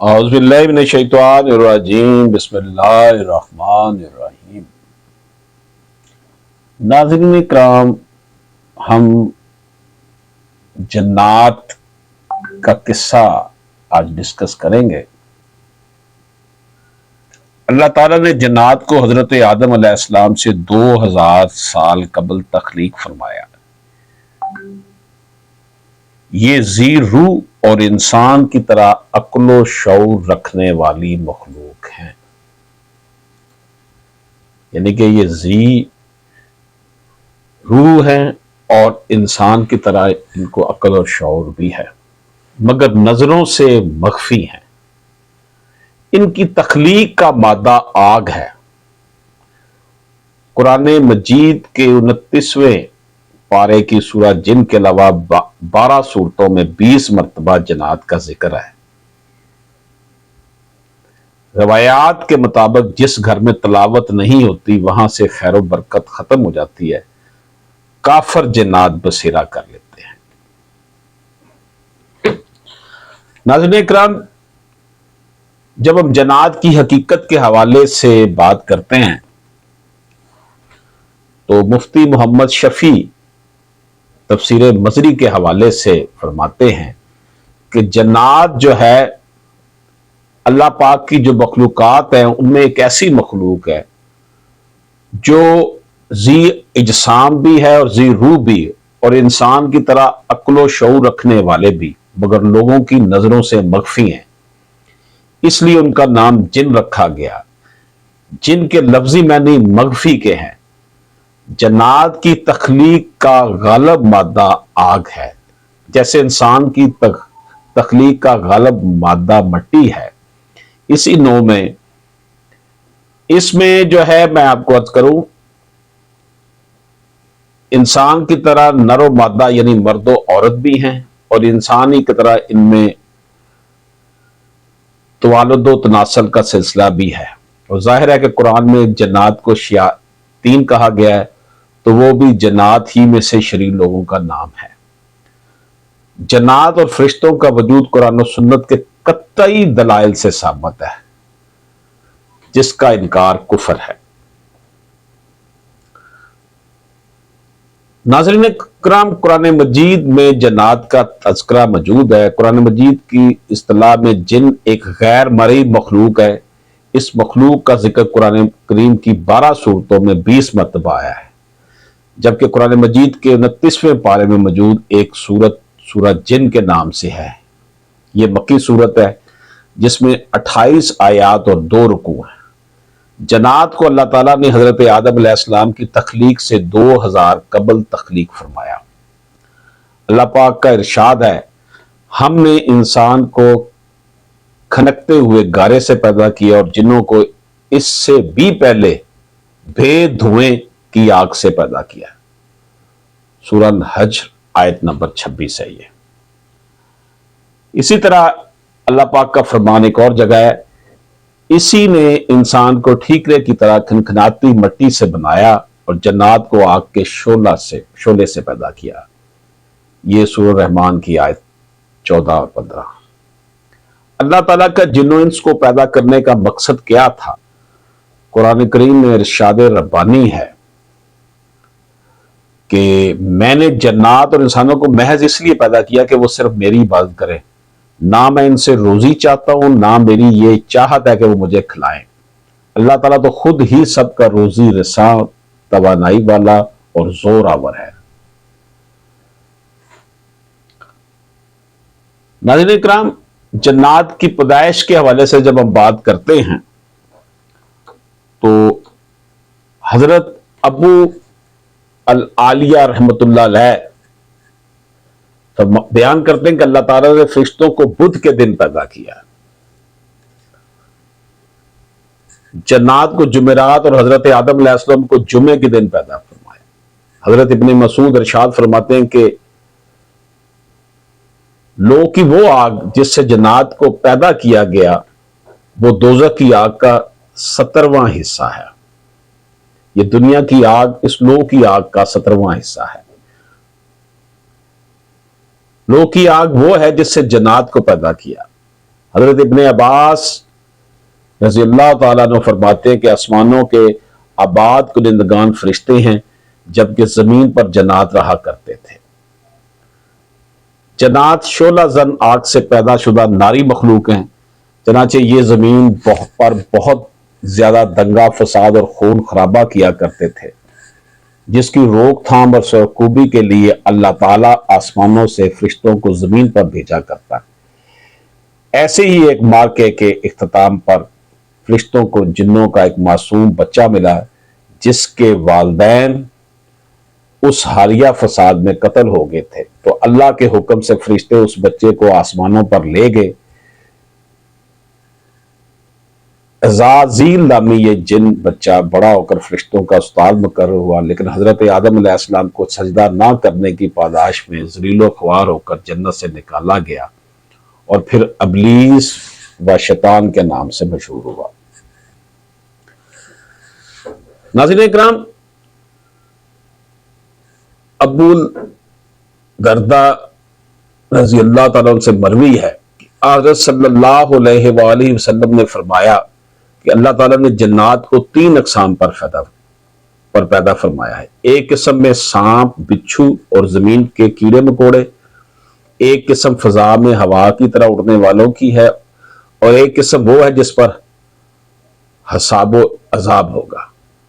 اعوذ باللہ من الشیطان الرجیم بسم اللہ الرحمن الرحیم۔ ناظرین کرام، ہم جنات کا قصہ آج ڈسکس کریں گے۔ اللہ تعالیٰ نے جنات کو حضرت آدم علیہ السلام سے 2000 سال قبل تخلیق فرمایا۔ یہ ذی روح اور انسان کی طرح عقل و شعور رکھنے والی مخلوق ہیں، یعنی کہ یہ ذی روح ہیں اور انسان کی طرح ان کو عقل اور شعور بھی ہے، مگر نظروں سے مخفی ہیں۔ ان کی تخلیق کا مادہ آگ ہے۔ قرآن مجید کے 29ویں پارے کی سورہ جن کے علاوہ 12 سورتوں میں 20 مرتبہ جنات کا ذکر ہے۔ روایات کے مطابق جس گھر میں تلاوت نہیں ہوتی وہاں سے خیر و برکت ختم ہو جاتی ہے، کافر جنات بسیرا کر لیتے ہیں۔ ناظرین اکرام، جب ہم جنات کی حقیقت کے حوالے سے بات کرتے ہیں تو مفتی محمد شفیع تفسیر مصری کے حوالے سے فرماتے ہیں کہ جنات جو ہے اللہ پاک کی جو مخلوقات ہیں ان میں ایک ایسی مخلوق ہے جو ذی اجسام بھی ہے اور ذی روح بھی، اور انسان کی طرح عقل و شعور رکھنے والے بھی، مگر لوگوں کی نظروں سے مخفی ہیں، اس لیے ان کا نام جن رکھا گیا۔ جن کے لفظی معنی مخفی کے ہیں۔ جنات کی تخلیق کا غالب مادہ آگ ہے، جیسے انسان کی تخلیق کا غالب مادہ مٹی ہے۔ اسی نوع میں اس میں جو ہے میں آپ کو عرض کروں، انسان کی طرح نر و مادہ یعنی مرد و عورت بھی ہیں، اور انسانی کی طرح ان میں توالد و تناسل کا سلسلہ بھی ہے۔ اور ظاہر ہے کہ قرآن میں جنات کو شیاطین کہا گیا ہے تو وہ بھی جنات ہی میں سے شریر لوگوں کا نام ہے۔ جنات اور فرشتوں کا وجود قرآن و سنت کے قطعی دلائل سے ثابت ہے، جس کا انکار کفر ہے۔ ناظرین کرام، قرآن مجید میں جنات کا تذکرہ موجود ہے۔ قرآن مجید کی اصطلاح میں جن ایک غیر مرئی مخلوق ہے۔ اس مخلوق کا ذکر قرآن کریم کی 12 سورتوں میں 20 مرتبہ آیا ہے، جبکہ قرآن مجید کے 29ویں پارے میں موجود ایک سورت سورہ جن کے نام سے ہے۔ یہ مکی سورت ہے جس میں 28 آیات اور 2 رکوع ہیں۔ جنات کو اللہ تعالیٰ نے حضرت آدم علیہ السلام کی تخلیق سے 2000 قبل تخلیق فرمایا۔ اللہ پاک کا ارشاد ہے، ہم نے انسان کو کھنکتے ہوئے گارے سے پیدا کیا اور جنوں کو اس سے بھی پہلے بے دھوئیں کی آگ سے پیدا کیا۔ سورہ حج آیت نمبر 26 ہے یہ۔ اسی طرح اللہ پاک کا فرمان ایک اور جگہ ہے، اسی نے انسان کو ٹھیکرے کی طرح کھنکھناتی مٹی سے بنایا اور جنات کو آگ کے شعلے سے پیدا کیا۔ یہ سورہ رحمان کی آیت 14 اور 15۔ اللہ تعالیٰ کا جن و انس کو پیدا کرنے کا مقصد کیا تھا؟ قرآن کریم میں ارشاد ربانی ہے کہ میں نے جنات اور انسانوں کو محض اس لیے پیدا کیا کہ وہ صرف میری عبادت کریں، نہ میں ان سے روزی چاہتا ہوں، نہ میری یہ چاہت ہے کہ وہ مجھے کھلائیں۔ اللہ تعالیٰ تو خود ہی سب کا روزی رساں، توانائی والا اور زور آور ہے۔ ناظرین اکرام، جنات کی پیدائش کے حوالے سے جب ہم بات کرتے ہیں تو حضرت ابو العالیہ رحمت اللہ علیہ بیان کرتے ہیں کہ اللہ تعالیٰ نے فرشتوں کو بدھ کے دن پیدا کیا، جنات کو جمعرات اور حضرت آدم علیہ السلام کو جمعے کے دن پیدا فرمایا۔ حضرت ابن مسعود ارشاد فرماتے ہیں کہ لو کی وہ آگ جس سے جنات کو پیدا کیا گیا وہ دوزخ کی آگ کا 17واں حصہ ہے۔ یہ دنیا کی آگ اس لو کی آگ کا 17واں حصہ ہے۔ لو کی آگ وہ ہے جس سے جنات کو پیدا کیا۔ حضرت ابن عباس رضی اللہ تعالیٰ عنہ فرماتے ہیں کہ آسمانوں کے آباد کنندگان فرشتے ہیں، جبکہ زمین پر جنات رہا کرتے تھے۔ جنات شعلہ زن آگ سے پیدا شدہ ناری مخلوق ہیں، چنانچہ یہ زمین پر بہت زیادہ دنگا فساد اور خون خرابہ کیا کرتے تھے، جس کی روک تھام اور سرکوبی کے لیے اللہ تعالیٰ آسمانوں سے فرشتوں کو زمین پر بھیجا کرتا ہے۔ ایسے ہی ایک معرکے کے اختتام پر فرشتوں کو جنوں کا ایک معصوم بچہ ملا، جس کے والدین اس حالیہ فساد میں قتل ہو گئے تھے، تو اللہ کے حکم سے فرشتے اس بچے کو آسمانوں پر لے گئے۔ عزازیل نامی یہ جن بچہ بڑا ہو کر فرشتوں کا استاد مقرر ہوا، لیکن حضرت آدم علیہ السلام کو سجدہ نہ کرنے کی پاداش میں ذلیل و خوار ہو کر جنت سے نکالا گیا اور پھر ابلیس و شیطان کے نام سے مشہور ہوا۔ ناظرین اکرام، ابو دردہ رضی اللہ تعالیٰ عنہ سے مروی ہے کہ حضرت صلی اللہ علیہ وآلہ وسلم نے فرمایا کہ اللہ تعالیٰ نے جنات کو 3 اقسام پر پیدا فرمایا ہے۔ ایک قسم میں سانپ، بچھو اور زمین کے کیڑے مکوڑے، ایک قسم فضا میں ہوا کی طرح اڑنے والوں کی ہے، اور ایک قسم وہ ہے جس پر حساب و عذاب ہوگا۔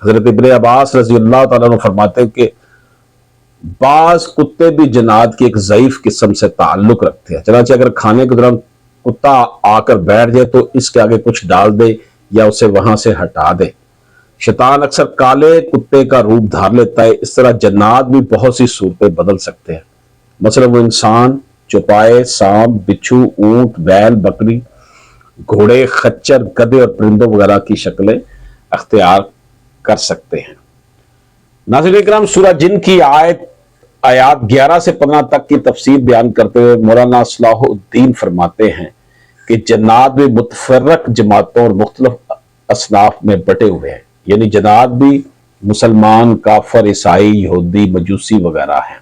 حضرت ابن عباس رضی اللہ تعالیٰ عنہ فرماتے ہیں کہ بعض کتے بھی جنات کی ایک ضعیف قسم سے تعلق رکھتے ہیں، چنانچہ اگر کھانے کے دوران کتا آ کر بیٹھ جائے تو اس کے آگے کچھ ڈال دے یا اسے وہاں سے ہٹا دے۔ شیطان اکثر کالے کتے کا روپ دھار لیتا ہے۔ اس طرح جنات بھی بہت سی صورتیں بدل سکتے ہیں، مثلا وہ انسان، چوپائے، سانپ، بچھو، اونٹ، بیل، بکری، گھوڑے، خچر، گدھے اور پرندوں وغیرہ کی شکلیں اختیار کر سکتے ہیں۔ ناظرین اکرام، سورہ جن کی آیات 11 سے 15 تک کی تفسیر بیان کرتے ہوئے مولانا صلاح الدین فرماتے ہیں کہ جنات بھی متفرق جماعتوں اور مختلف اصناف میں بٹے ہوئے ہیں، یعنی جنات بھی مسلمان، کافر، عیسائی، یہودی، مجوسی وغیرہ ہیں،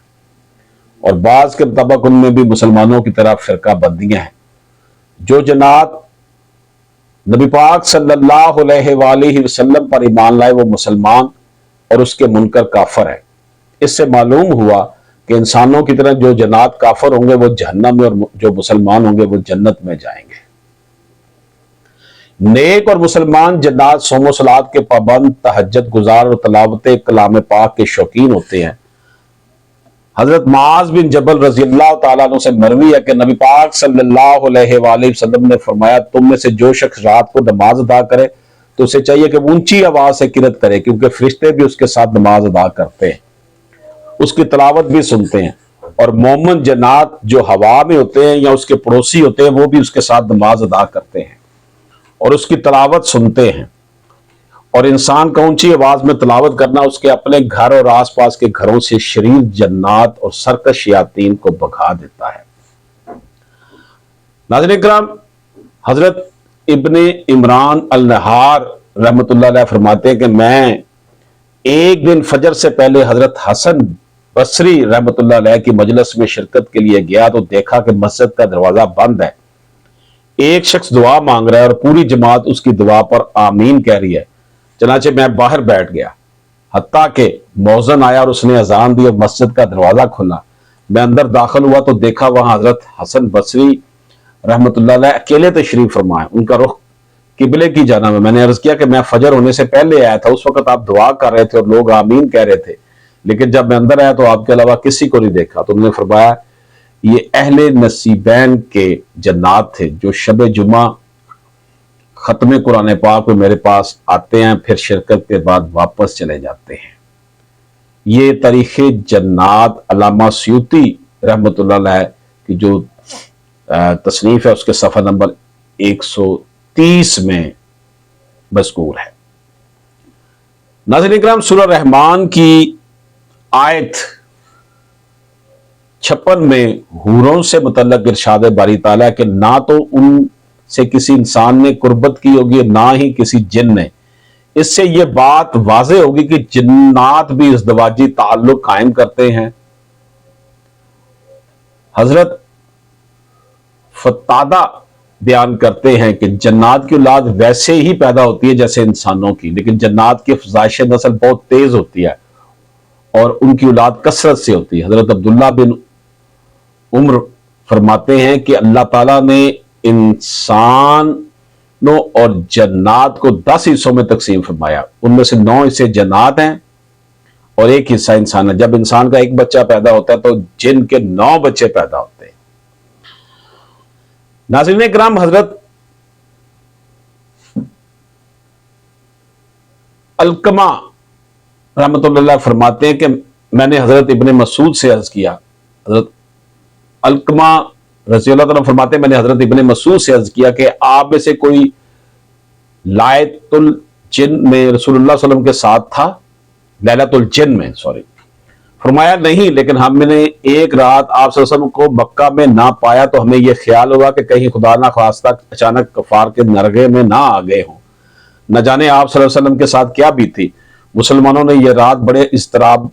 اور بعض کے مطابق ان میں بھی مسلمانوں کی طرح فرقہ بندیاں ہیں۔ جو جنات نبی پاک صلی اللہ علیہ وآلہ وسلم پر ایمان لائے وہ مسلمان اور اس کے منکر کافر ہے۔ اس سے معلوم ہوا کہ انسانوں کی طرح جو جنات کافر ہوں گے وہ جہنم میں، اور جو مسلمان ہوں گے وہ جنت میں جائیں گے۔ نیک اور مسلمان جنات صوم و صلات کے پابند، تہجد گزار اور تلاوت کلام پاک کے شوقین ہوتے ہیں۔ حضرت معاذ بن جبل رضی اللہ تعالیٰ عنہ سے مروی ہے کہ نبی پاک صلی اللہ علیہ وآلہ وسلم نے فرمایا، تم میں سے جو شخص رات کو نماز ادا کرے تو اسے چاہیے کہ اونچی آواز سے قرات کرے، کیونکہ فرشتے بھی اس کے ساتھ نماز ادا کرتے ہیں، اس کی تلاوت بھی سنتے ہیں، اور مومن جنات جو ہوا میں ہوتے ہیں یا اس کے پڑوسی ہوتے ہیں وہ بھی اس کے ساتھ نماز ادا کرتے ہیں اور اس کی تلاوت سنتے ہیں۔ اور انسان کا اونچی آواز میں تلاوت کرنا اس کے اپنے گھر اور آس پاس کے گھروں سے شریر جنات اور سرکش شیاطین کو بھگا دیتا ہے۔ ناظرین اکرام، حضرت ابن عمران النہار رحمۃ اللہ علیہ فرماتے ہیں کہ میں ایک دن فجر سے پہلے حضرت حسن بصری رحمۃ اللہ علیہ کی مجلس میں شرکت کے لیے گیا تو دیکھا کہ مسجد کا دروازہ بند ہے، ایک شخص دعا مانگ رہا ہے اور پوری جماعت اس کی دعا پر آمین کہہ رہی ہے۔ چنانچہ میں باہر بیٹھ گیا حتیٰ کہ مؤذن آیا اور اس نے اذان دی اور مسجد کا دروازہ کھلا۔ میں اندر داخل ہوا تو دیکھا وہاں حضرت حسن بصری رحمۃ اللہ علیہ اکیلے تشریف فرما ہے، ان کا رخ قبلے کی جانب ہے۔ میں نے عرض کیا کہ میں فجر ہونے سے پہلے آیا تھا، اس وقت آپ دعا کر رہے تھے اور لوگ آمین کہہ رہے تھے، لیکن جب میں اندر آیا تو آپ کے علاوہ کسی کو نہیں دیکھا۔ تو انہوں نے فرمایا یہ اہل نصیبین کے جنات تھے جو شب جمعہ ختم قرآن پاک میں میرے پاس آتے ہیں، پھر شرکت کے بعد واپس چلے جاتے ہیں۔ یہ تاریخ جنات علامہ سیوطی رحمۃ اللہ علیہ کی جو تصنیف ہے اس کے صفحہ نمبر 130 میں مذکور ہے۔ ناظرین اکرام، سورہ رحمان کی آیت 56 میں حوروں سے متعلق ارشاد باری تعالیٰ کہ نہ تو ان سے کسی انسان نے قربت کی ہوگی نہ ہی کسی جن نے۔ اس سے یہ بات واضح ہوگی کہ جنات بھی ازدواجی تعلق قائم کرتے ہیں۔ حضرت فتادہ بیان کرتے ہیں کہ جنات کی اولاد ویسے ہی پیدا ہوتی ہے جیسے انسانوں کی، لیکن جنات کی افزائش نسل بہت تیز ہوتی ہے اور ان کی اولاد کثرت سے ہوتی ہے۔ حضرت عبداللہ بن عمر فرماتے ہیں کہ اللہ تعالیٰ نے انسانوں اور جنات کو 10 حصوں میں تقسیم فرمایا، ان میں سے 9 حصے جنات ہیں اور 1 حصہ انسان ہے۔ جب انسان کا 1 بچہ پیدا ہوتا ہے تو جن کے 9 بچے پیدا ہوتے ہیں۔ ناظرین کرام، حضرت علقمہ رحمۃ اللہ فرماتے ہیں کہ میں نے حضرت ابن مسعود سے عرض کیا، حضرت علقمہ رضی اللہ تعالیٰ فرماتے ہیں میں نے حضرت ابن مسعود سے عرض کیا کہ آپ میں سے کوئی لائلۃ الجن میں رسول اللہ صلی اللہ علیہ وسلم کے ساتھ تھا؟ لائلۃ الجن میں، سوری۔ فرمایا نہیں، لیکن ہم نے ایک رات آپ صلی اللہ علیہ وسلم کو مکہ میں نہ پایا تو ہمیں یہ خیال ہوا کہ کہیں خدا نہ خواستہ اچانک کفار کے نرغے میں نہ آ گئے ہوں، نہ جانے آپ صلی اللہ علیہ وسلم کے ساتھ کیا بھی تھی۔ مسلمانوں نے یہ رات بڑے اضطراب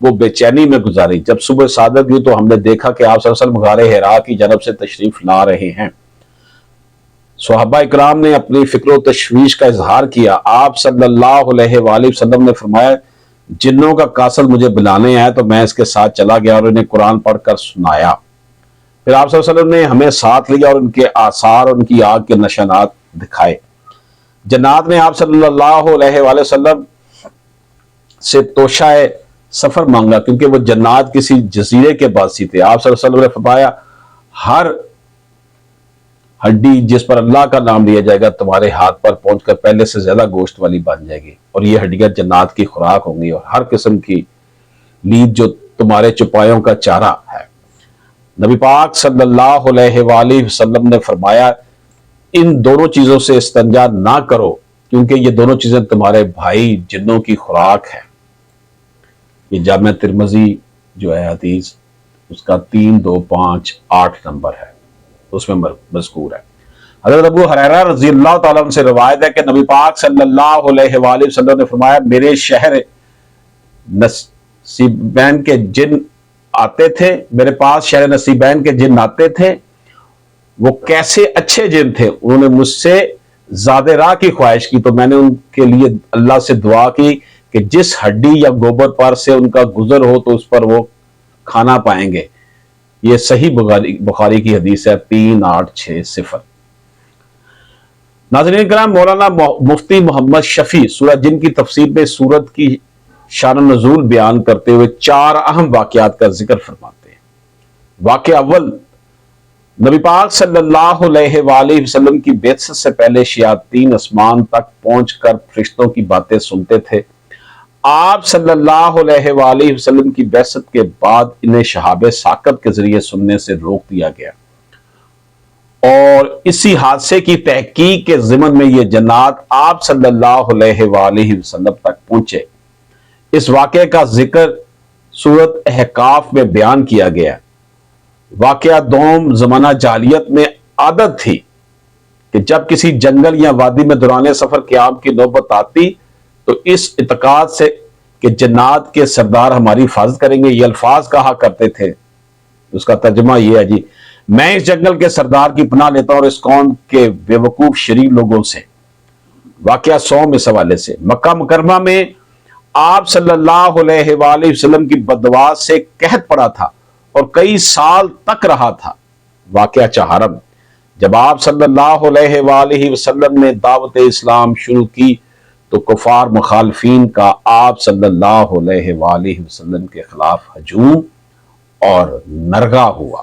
و بے چینی میں گزاری۔ جب صبح صادق ہوئی تو ہم نے دیکھا کہ آپ صلی اللہ علیہ وسلم غار حرا کی جانب سے تشریف لا رہے ہیں۔ صحابہ اکرام نے اپنی فکر و تشویش کا اظہار کیا۔ آپ صلی اللہ علیہ وآلہ وسلم نے فرمایا جنوں کا قاصد مجھے بلانے آیا تو میں اس کے ساتھ چلا گیا اور انہیں قرآن پڑھ کر سنایا۔ پھر آپ صلی اللہ علیہ وسلم نے ہمیں ساتھ لیا اور ان کے آثار اور ان کی آگ کے نشانات دکھائے۔ جنات نے آپ صلی اللہ علیہ وآلہ وسلم سے توشہ سفر مانگا کیونکہ وہ جنات کسی جزیرے کے باسی تھے۔ آپ صلی اللہ علیہ وسلم نے فرمایا ہر ہڈی جس پر اللہ کا نام لیا جائے گا تمہارے ہاتھ پر پہنچ کر پہلے سے زیادہ گوشت والی بن جائے گی، اور یہ ہڈیاں جنات کی خوراک ہوں گی، اور ہر قسم کی لید جو تمہارے چپایوں کا چارہ ہے۔ نبی پاک صلی اللہ علیہ وآلہ وسلم نے فرمایا ان دونوں چیزوں سے استنجا نہ کرو کیونکہ یہ دونوں چیزیں تمہارے بھائی جنوں کی خوراک ہے۔ یہ جامع ترمذی جو ہے حدیث اس کا 3258 نمبر ہے، اس میں مذکور ہے۔ حضرت ابو ہریرہ رضی اللہ تعالیٰ عنہ سے روایت ہے کہ نبی پاک صلی اللہ علیہ وآلہ وسلم نے فرمایا میرے شہر نصیبین کے جن آتے تھے، میرے پاس شہر نصیبین کے جن آتے تھے، وہ کیسے اچھے جن تھے، انہوں نے مجھ سے زیادہ راہ کی خواہش کی تو میں نے ان کے لیے اللہ سے دعا کی کہ جس ہڈی یا گوبر پر سے ان کا گزر ہو تو اس پر وہ کھانا پائیں گے۔ یہ صحیح بخاری کی حدیث ہے 3860۔ ناظرین کرام، مولانا مفتی محمد شفیع سورہ جن کی تفسیر میں سورت کی شان و نزول بیان کرتے ہوئے 4 اہم واقعات کا ذکر فرماتے ہیں۔ واقعہ اول، نبی پاک صلی اللہ علیہ وآلہ وسلم کی بعثت سے پہلے شیاطین آسمان تک پہنچ کر فرشتوں کی باتیں سنتے تھے۔ آپ صلی اللہ علیہ وآلہ وسلم کی بعثت کے بعد انہیں شہاب ثاقب کے ذریعے سننے سے روک دیا گیا، اور اسی حادثے کی تحقیق کے ضمن میں یہ جنات آپ صلی اللہ علیہ وآلہ وسلم تک پہنچے۔ اس واقعے کا ذکر سورت احقاف میں بیان کیا گیا۔ واقعہ دوم، زمانہ جاہلیت میں عادت تھی کہ جب کسی جنگل یا وادی میں دوران سفر قیام کی نوبت آتی تو اس اعتقاد سے کہ جنات کے سردار ہماری حفاظت کریں گے یہ الفاظ کہا کرتے تھے۔ اس کا ترجمہ یہ ہے جی میں اس جنگل کے سردار کی پناہ لیتا ہوں اور اس قوم کے بے وقوف شریر لوگوں سے۔ واقعہ سوم اس حوالے سے، مکہ مکرمہ میں آپ صلی اللہ علیہ وآلہ وسلم کی بددعا سے قحط پڑا تھا اور کئی سال تک رہا تھا۔ واقعہ چہارم، جب آپ صلی اللہ علیہ وآلہ وسلم نے دعوت اسلام شروع کی تو کفار مخالفین کا آپ صلی اللہ علیہ وآلہ وسلم کے خلاف ہجوم اور نرغہ ہوا۔